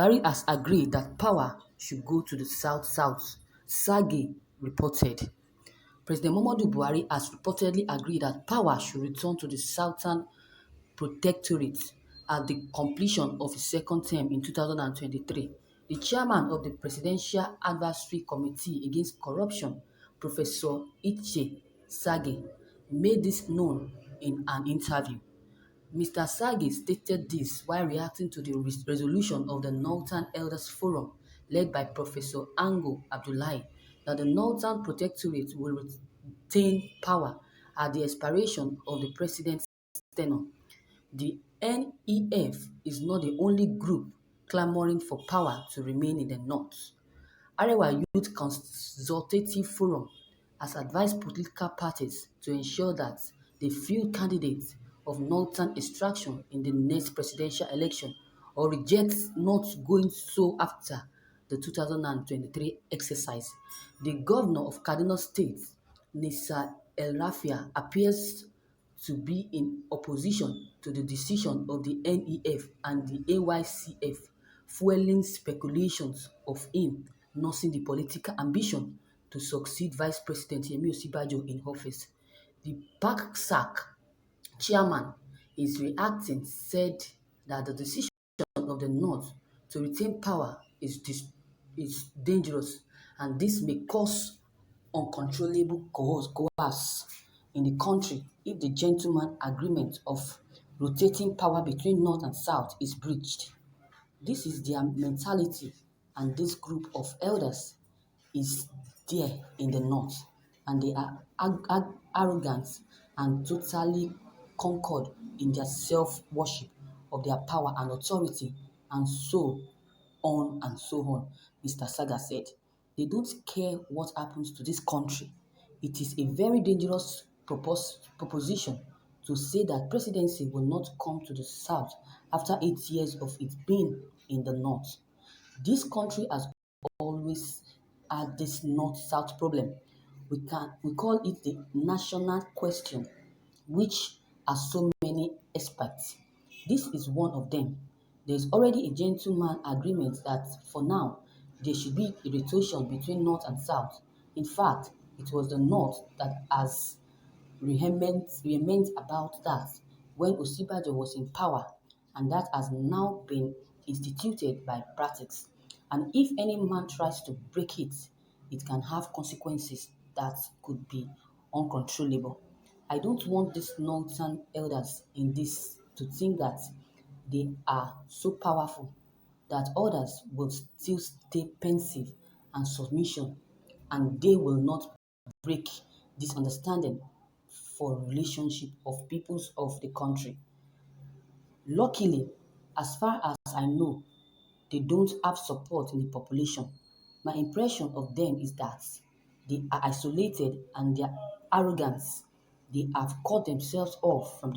Buhari has agreed that power should go to the South-South, Sage reported. President Muhammadu Buhari has reportedly agreed that power should return to the Southern Protectorate at the completion of his second term in 2023. The chairman of the Presidential Advisory Committee Against Corruption, Professor Iche Sage, made this known in an interview. Mr. Sagi stated this while reacting to the resolution of the Northern Elders Forum, led by Professor Ango Abdullahi, that the Northern Protectorate will retain power at the expiration of the president's tenure. The NEF is not the only group clamoring for power to remain in the North. Arewa Youth Consultative Forum has advised political parties to ensure that they field candidates of Northern extraction in the next presidential election or reject not going so after the 2023 exercise. The governor of Kaduna State, Nisa El-Rafia, appears to be in opposition to the decision of the NEF and the AYCF, fueling speculations of him nursing the political ambition to succeed Vice President Yemi Osinbajo in office. The PACSAC chairman is reacting said that the decision of the North to retain power is dangerous, and this may cause uncontrollable chaos in the country if the gentleman agreement of rotating power between North and South is breached. This is their mentality, and this group of elders is there in the North, and they are arrogant and totally conquered in their self-worship of their power and authority, and so on and so on. Mr. Saga said, they don't care what happens to this country. It is a very dangerous proposition to say that presidency will not come to the South after 8 years of it being in the North. This country has always had this North-South problem. We call it the national question, which has so many aspects. This is one of them. There is already a gentleman agreement that for now there should be a rotation between North and South. In fact, it was the North that has vehement about that when Osinbajo was in power, and that has now been instituted by practice. And if any man tries to break it, it can have consequences that could be uncontrollable. I don't want these northern elders in this to think that they are so powerful that others will still stay pensive and submission, and they will not break this understanding for relationship of peoples of the country. Luckily, as far as I know, they don't have support in the population. My impression of them is that they are isolated, and their arrogance, they have cut themselves off from the